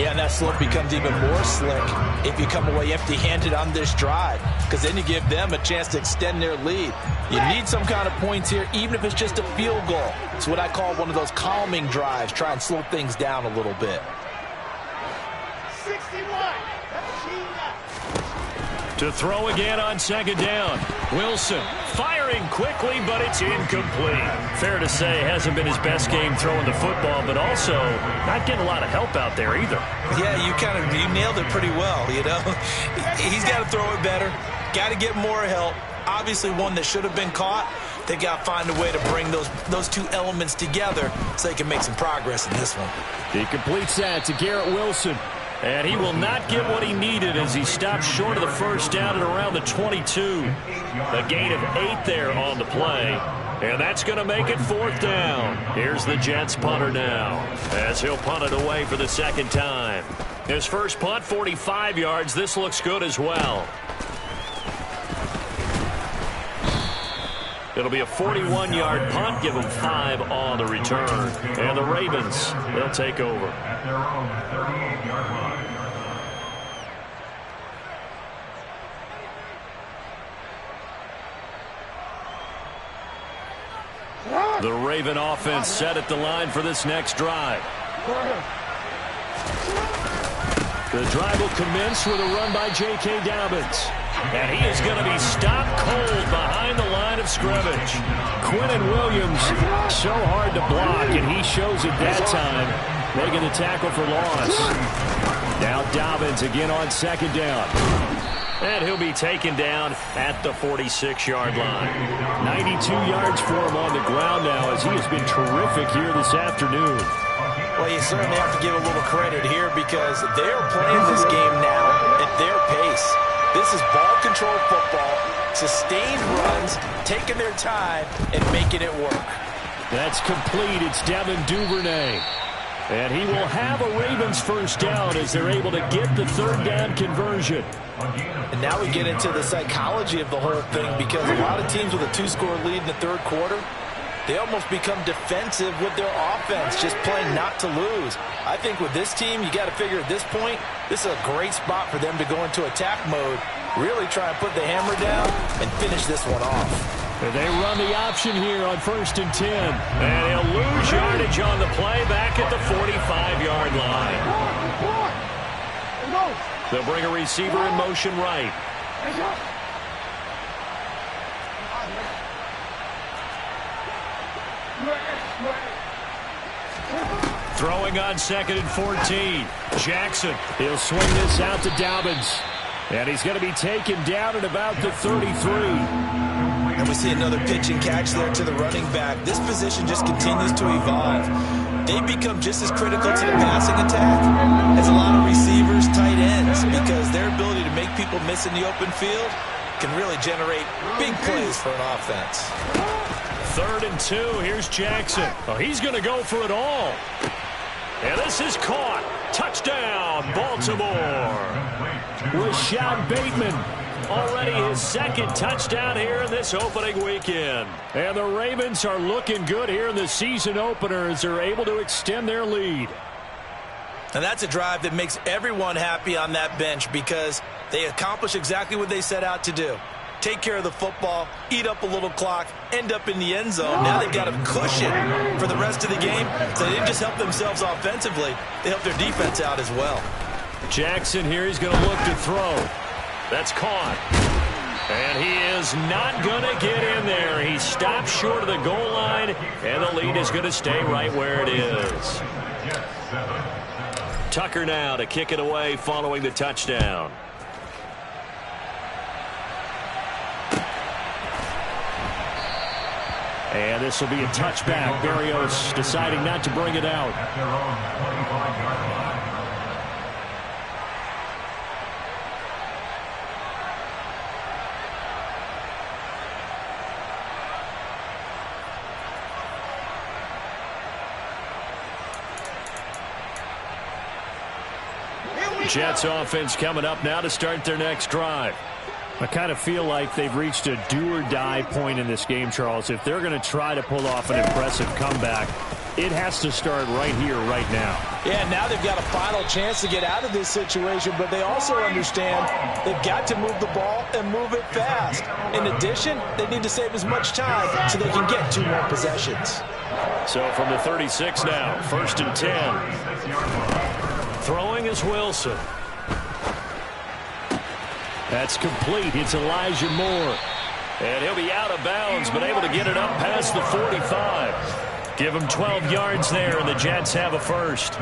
Yeah, and that slope becomes even more slick if you come away empty-handed on this drive, because then you give them a chance to extend their lead. You need some kind of points here, even if it's just a field goal. It's what I call one of those calming drives. Try and slow things down a little bit. 61. To throw again on second down. Wilson firing quickly, but it's incomplete. Fair to say, hasn't been his best game throwing the football, but also not getting a lot of help out there either. Yeah, you nailed it pretty well, you know. He's got to throw it better. Got to get more help. Obviously one that should have been caught. They got to find a way to bring those two elements together so they can make some progress in this one. He completes that to Garrett Wilson. And he will not get what he needed as he stops short of the first down at around the 22. A gain of 8 there on the play. And that's going to make it 4th down. Here's the Jets punter now as he'll punt it away for the second time. His first punt, 45 yards. This looks good as well. It'll be a 41-yard punt. Give them 5 on the return. And the Ravens, they'll take over. At their own 38-yard line. The Raven offense set at the line for this next drive. The drive will commence with a run by J.K. Dobbins. And he is going to be stopped cold behind the line of scrimmage. Quinnen Williams, so hard to block, and he shows it that time, making the tackle for loss. Now Dobbins again on second down. And he'll be taken down at the 46-yard line. 92 yards for him on the ground now as he has been terrific here this afternoon. Well, you certainly have to give a little credit here because they're playing this game now at their pace. This is ball control football, sustained runs, taking their time, and making it work. That's complete. It's Devin Duvernay. And he will have a Ravens first down as they're able to get the third down conversion. And now we get into the psychology of the whole thing because a lot of teams with a 2-score lead in the third quarter, they almost become defensive with their offense, just playing not to lose. I think with this team, you got to figure at this point, this is a great spot for them to go into attack mode, really try and put the hammer down and finish this one off. And they run the option here on 1st and 10. And he'll lose yardage on the play back at the 45-yard line. They'll bring a receiver in motion right. Throwing on 2nd and 14. Jackson, he'll swing this out to Dobbins. And he's going to be taken down at about the 33. And we see another pitch and catch there to the running back. This position just continues to evolve. They become just as critical to the passing attack as a lot of receivers, tight ends, because their ability to make people miss in the open field can really generate big plays for an offense. 3rd and 2. Here's Jackson. Oh, he's going to go for it all. And this is caught. Touchdown, Baltimore. Rashad Bateman. Already his 2nd touchdown here in this opening weekend. And the Ravens are looking good here in the season opener as they're able to extend their lead. And that's a drive that makes everyone happy on that bench because they accomplish exactly what they set out to do. Take care of the football, eat up a little clock, end up in the end zone. Now they've got a cushion for the rest of the game. So they didn't just help themselves offensively, they helped their defense out as well. Jackson here, he's going to look to throw. That's caught. And he is not going to get in there. He stops short of the goal line, and the lead is going to stay right where it is. Tucker now to kick it away following the touchdown. And this will be a touchback. Berrios deciding not to bring it out. Jets offense coming up now to start their next drive. I kind of feel like they've reached a do-or-die point in this game, Charles. If they're going to try to pull off an impressive comeback, it has to start right here, right now. Yeah, now they've got a final chance to get out of this situation, but they also understand they've got to move the ball and move it fast. In addition, they need to save as much time so they can get 2 more possessions. So from the 36 now, 1st and 10. Throwing is Wilson. That's complete. It's Elijah Moore. And he'll be out of bounds, but able to get it up past the 45. Give him 12 yards there, and the Jets have a first.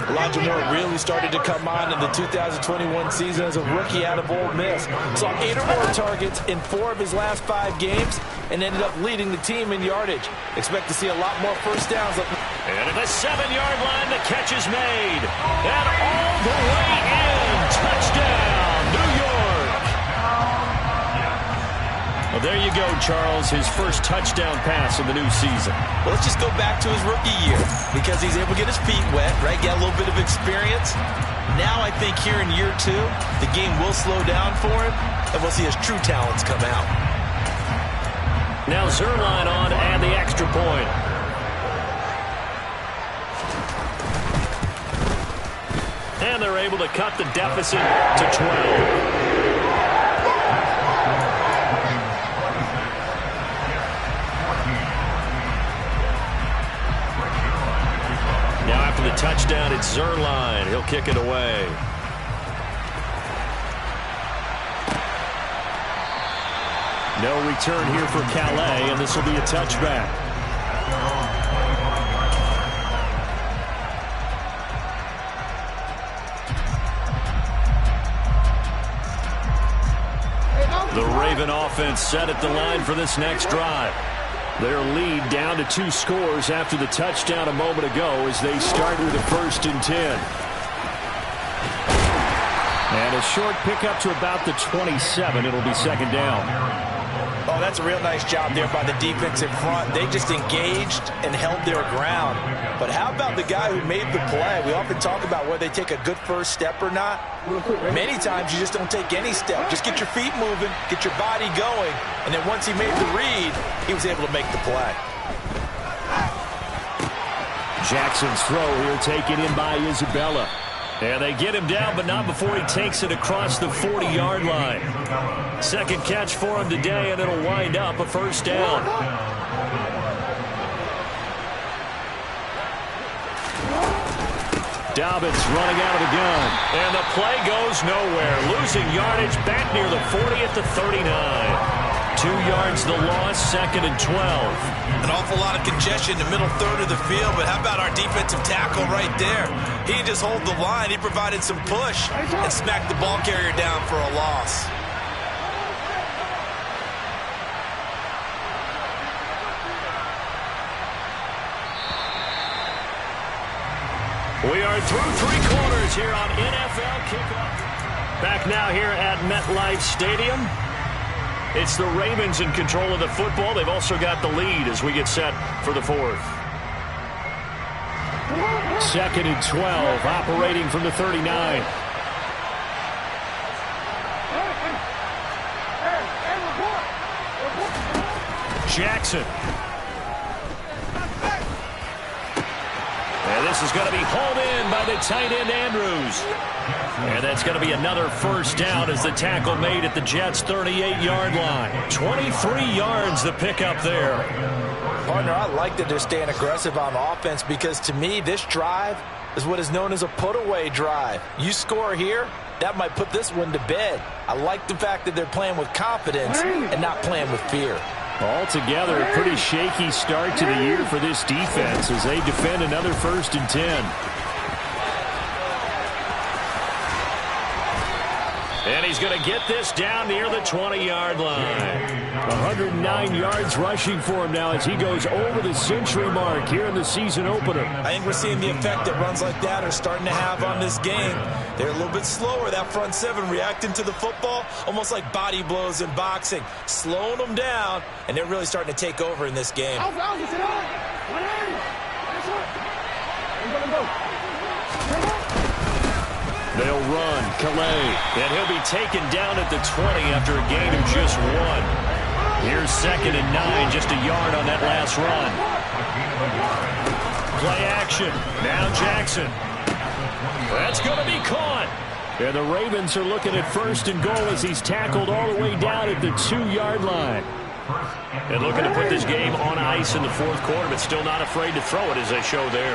Elijah Moore really started to come on in the 2021 season as a rookie out of Ole Miss. Saw 8 or more targets in 4 of his last 5 games and ended up leading the team in yardage. Expect to see a lot more first downs. And at the 7-yard line, the catch is made. And all the way in. Touchdown, New York. Well, there you go, Charles. His first touchdown pass of the new season. Well, let's just go back to his rookie year because he's able to get his feet wet, right? Get a little bit of experience. Now I think here in year 2, the game will slow down for him, and we'll see his true talents come out. Now Zerline on and the extra point. And they're able to cut the deficit to 12. The touchdown, it's Zerline. He'll kick it away. No return here for Calais, and this will be a touchback. The Raven offense set at the line for this next drive. Their lead down to 2 scores after the touchdown a moment ago as they start with a 1st and 10. And a short pickup to about the 27. It'll be 2nd down. Oh, that's a real nice job there by the defensive front. They just engaged and held their ground. But how about the guy who made the play? We often talk about whether they take a good first step or not. Many times you just don't take any step. Just get your feet moving, get your body going, and then once he made the read, he was able to make the play. Jackson's throw here taken in by Isabella. And they get him down, but not before he takes it across the 40-yard line. 2nd catch for him today, and it'll wind up a 1st down. Dobbins running out of the gun. And the play goes nowhere. Losing yardage back near the 40 at the 39. 2 yards the loss, 2nd and 12. An awful lot of congestion in the middle third of the field, but how about our defensive tackle right there? He didn't just hold the line, he provided some push and smacked the ball carrier down for a loss. We are through 3 quarters here on NFL Kickoff. Back now here at MetLife Stadium. It's the Ravens in control of the football. They've also got the lead as we get set for the 4th. 2nd and 12, operating from the 39. Jackson. And this is going to be hauled in by the tight end Andrews. And that's going to be another 1st down as the tackle made at the Jets' 38-yard line. 23 yards the pickup there. Partner, I like that they're staying aggressive on offense because to me this drive is what is known as a put-away drive. You score here, that might put this one to bed. I like the fact that they're playing with confidence and not playing with fear. Altogether, a pretty shaky start to the year for this defense as they defend another 1st and 10. And he's going to get this down near the 20-yard line. 109 yards rushing for him now as he goes over the century mark here in the season opener. I think we're seeing the effect that runs like that are starting to have on this game. They're a little bit slower, that front 7, reacting to the football, almost like body blows in boxing, slowing them down, and they're really starting to take over in this game. They'll run. Calais. And he'll be taken down at the 20 after a gain of just 1. Here's 2nd and 9, just a yard on that last run. Play action. Now Jackson. That's going to be caught. And the Ravens are looking at 1st and goal as he's tackled all the way down at the 2-yard line. And looking to put this game on ice in the 4th quarter, but still not afraid to throw it as they show there.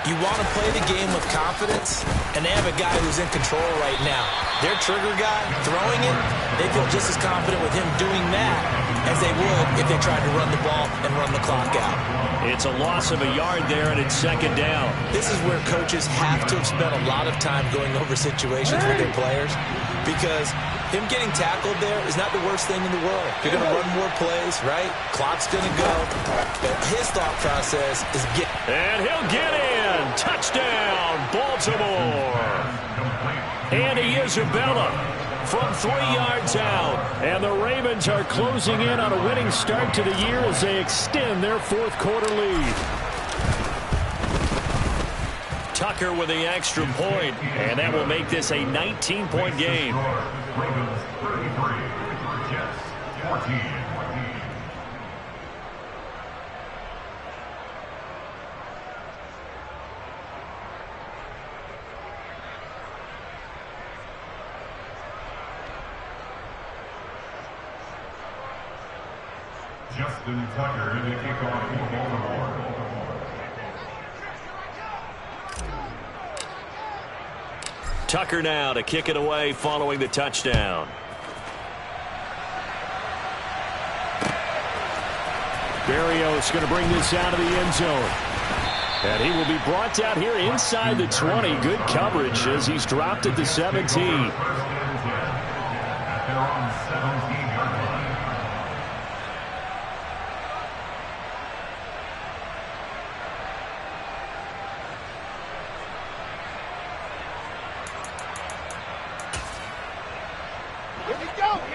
You want to play the game with confidence, and they have a guy who's in control right now. Their trigger guy, throwing it, they feel just as confident with him doing that as they would if they tried to run the ball and run the clock out. It's a loss of a yard there, and it's 2nd down. This is where coaches have to have spent a lot of time going over situations with their players, because him getting tackled there is not the worst thing in the world. You're going to run more plays, right? Clock's going to go. But his thought process is get. And he'll get in. Touchdown, Baltimore. Andy Isabella from 3 yards out. And the Ravens are closing in on a winning start to the year as they extend their 4th quarter lead. Tucker with the extra point, and that will make this a 19-point game. Ravens 33, Jets 14. Justin Tucker in the kickoff for Baltimore. Tucker now to kick it away following the touchdown. Berrios going to bring this out of the end zone. And he will be brought down here inside the 20. Good coverage as he's dropped at the 17. They're on 17-yard line.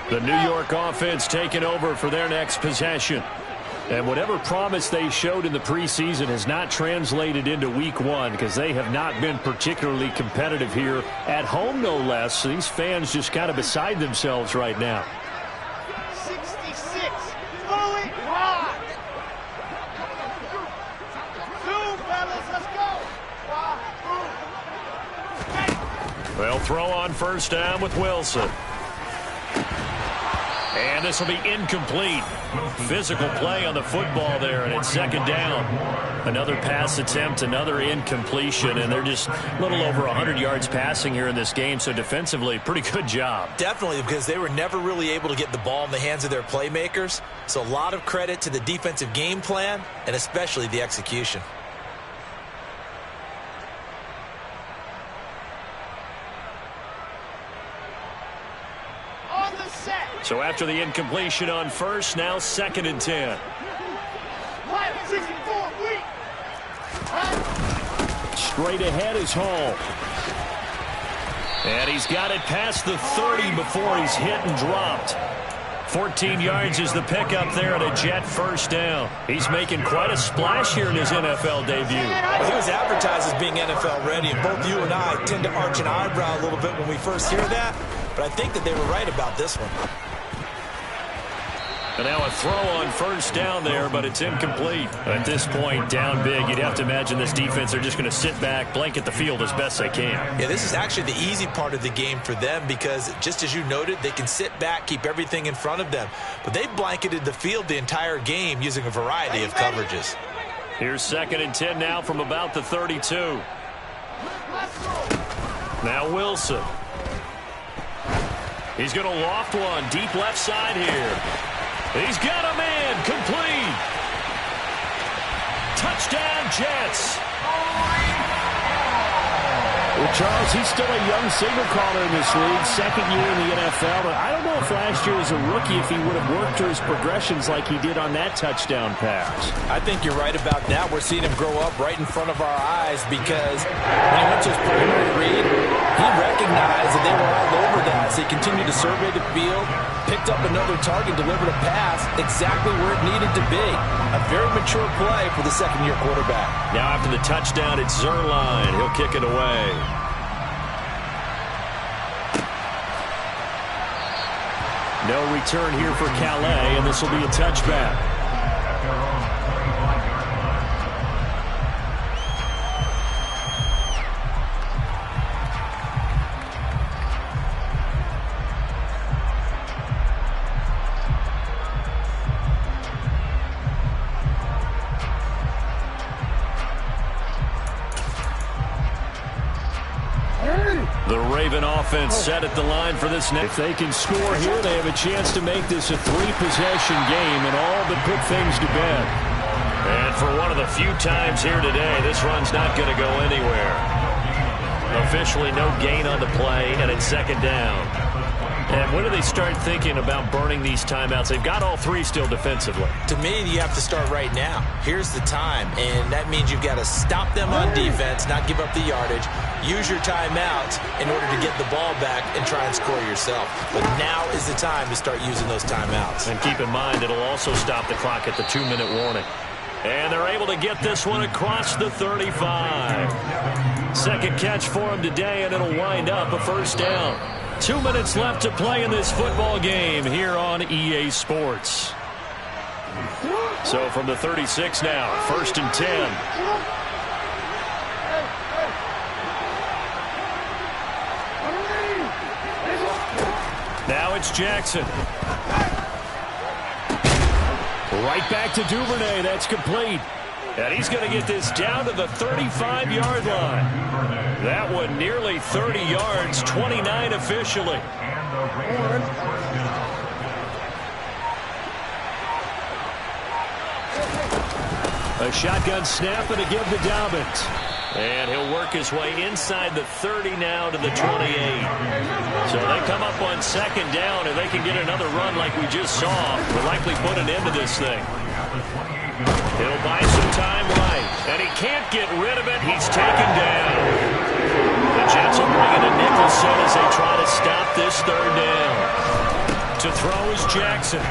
The New York offense taking over for their next possession. And whatever promise they showed in the preseason has not translated into week 1 because they have not been particularly competitive here at home, no less. So these fans just kind of beside themselves right now. 66. Throw it hard. Zoom, fellas. Let's go. They'll throw on 1st down with Wilson. And this will be incomplete. Physical play on the football there, and it's 2nd down. Another pass attempt, another incompletion, and they're just a little over 100 yards passing here in this game, so defensively, pretty good job. Definitely, because they were never really able to get the ball in the hands of their playmakers. So a lot of credit to the defensive game plan, and especially the execution. So after the incompletion on 1st, now 2nd and 10. Straight ahead is Hall. And he's got it past the 30 before he's hit and dropped. 14 yards is the pickup there at a Jet 1st down. He's making quite a splash here in his NFL debut. Well, he was advertised as being NFL ready, and both you and I tend to arch an eyebrow a little bit when we first hear that. But I think that they were right about this one. And now a throw on 1st down there, but it's incomplete. At this point, down big, you'd have to imagine this defense are just going to sit back, blanket the field as best they can. Yeah, this is actually the easy part of the game for them because, just as you noted, they can sit back, keep everything in front of them. But they blanketed the field the entire game using a variety of coverages. Here's 2nd and 10 now from about the 32. Now Wilson. He's going to loft one deep left side here. He's got a man complete. Touchdown, Jets. Well, Charles, he's still a young signal caller in this league, 2nd year in the NFL. But I don't know if last year as a rookie if he would have worked through his progressions like he did on that touchdown pass. I think you're right about that. We're seeing him grow up right in front of our eyes because when he went to his primary read, he recognized that they were all over that. So he continued to survey the field, picked up another target, delivered a pass exactly where it needed to be. A very mature play for the 2nd-year quarterback. Now after the touchdown, it's Zerline. He'll kick it away. No return here for Calais, and this will be a touchback. At their own 35-yard line. The Raven offense set at the line for this next. If they can score here, they have a chance to make this a 3-possession game and all but put things to bed. And for one of the few times here today, this run's not going to go anywhere. Officially no gain on the play, and it's second down. And when do they start thinking about burning these timeouts? They've got all three still defensively. To me, you have to start right now. Here's the time, and that means you've got to stop them on defense, not give up the yardage, use your timeouts in order to get the ball back and try and score yourself. But now is the time to start using those timeouts. And keep in mind, it'll also stop the clock at the 2-minute warning. And they're able to get this one across the 35. Second catch for him today, and it'll wind up a first down. 2 minutes left to play in this football game here on EA Sports. So from the 36 now, 1st and 10. Now it's Jackson. Right back to Duvernay. That's complete. And he's going to get this down to the 35-yard line. That one nearly 30 yards, 29 officially. A shotgun snap and a give to Dobbins. And he'll work his way inside the 30 now to the 28. So they come up on second down, and they can get another run like we just saw. Will likely put an end to this thing. He'll buy some time right, and he can't get rid of it. He's taken down. The Jets will bring in a nickel set as they try to stop this third down. To throw is Jackson.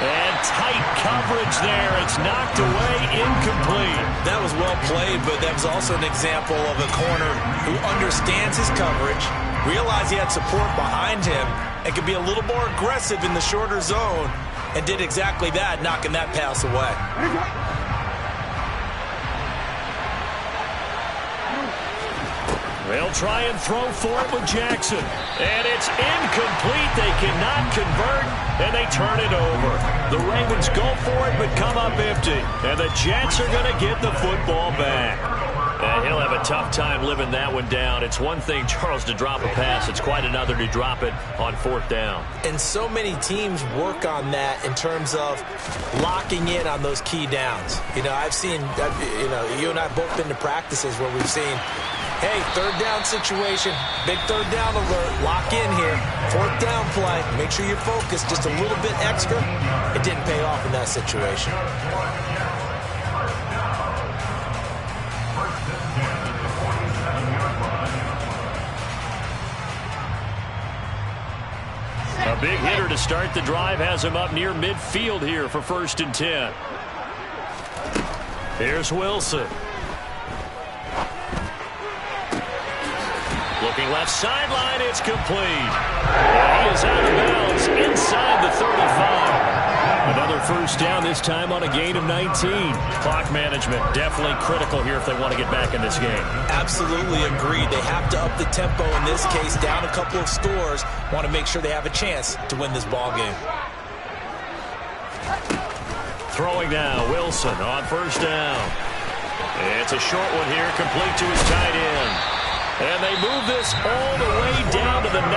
And tight coverage there. It's knocked away, incomplete. That was well played, but that was also an example of a corner who understands his coverage, realized he had support behind him, and could be a little more aggressive in the shorter zone, and did exactly that, knocking that pass away. They'll try and throw for it with Jackson. And it's incomplete. They cannot convert, and they turn it over. The Ravens go for it, but come up empty. And the Jets are going to get the football back. And he'll have a tough time living that one down. It's one thing, Charles, to drop a pass. It's quite another to drop it on 4th down. And so many teams work on that in terms of locking in on those key downs. You know, I've seen, you and I have both been to practices where we've seen, hey, third down situation, big third down alert, lock in here, 4th down play, make sure you're focused just a little bit extra. It didn't pay off in that situation. A big hitter to start the drive has him up near midfield here for 1st and 10. Here's Wilson. Looking left sideline, it's complete. And he is out of bounds inside the 35. Another first down, this time on a gain of 19. Clock management definitely critical here if they want to get back in this game. Absolutely agreed. They have to up the tempo in this case, down a couple of scores. Want to make sure they have a chance to win this ball game. Throwing now, Wilson on 1st down. It's a short one here, complete to his tight end. And they move this all the way down to the 9.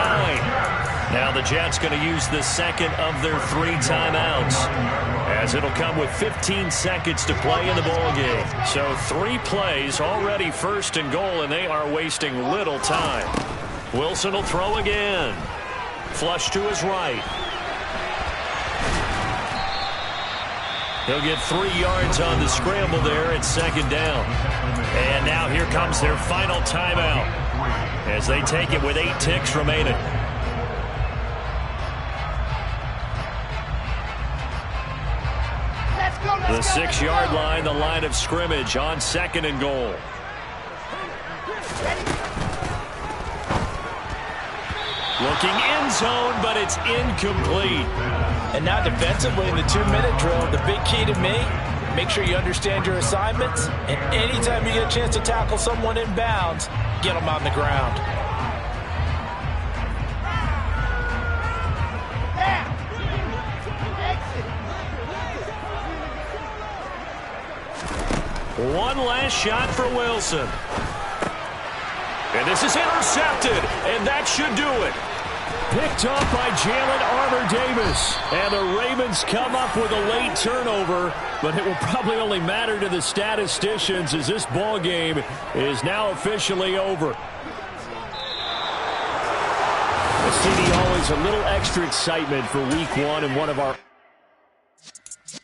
Now the Jets going to use the second of their 3 timeouts, as it'll come with 15 seconds to play in the ball game. So 3 plays already 1st and goal, and they are wasting little time. Wilson will throw again. Flush to his right. He'll get 3 yards on the scramble there. It's 2nd down. And now here comes their final timeout as they take it with 8 ticks remaining. The 6-yard line, the line of scrimmage on 2nd and goal. Looking end zone, but it's incomplete. And now defensively in the 2-minute drill, the big key to me, make sure you understand your assignments, and anytime you get a chance to tackle someone in bounds, get them on the ground. One last shot for Wilson. And this is intercepted, and that should do it. Picked up by Jalen Armour-Davis. And the Ravens come up with a late turnover, but it will probably only matter to the statisticians as this ball game is now officially over. A CD, always a little extra excitement for week one and one of our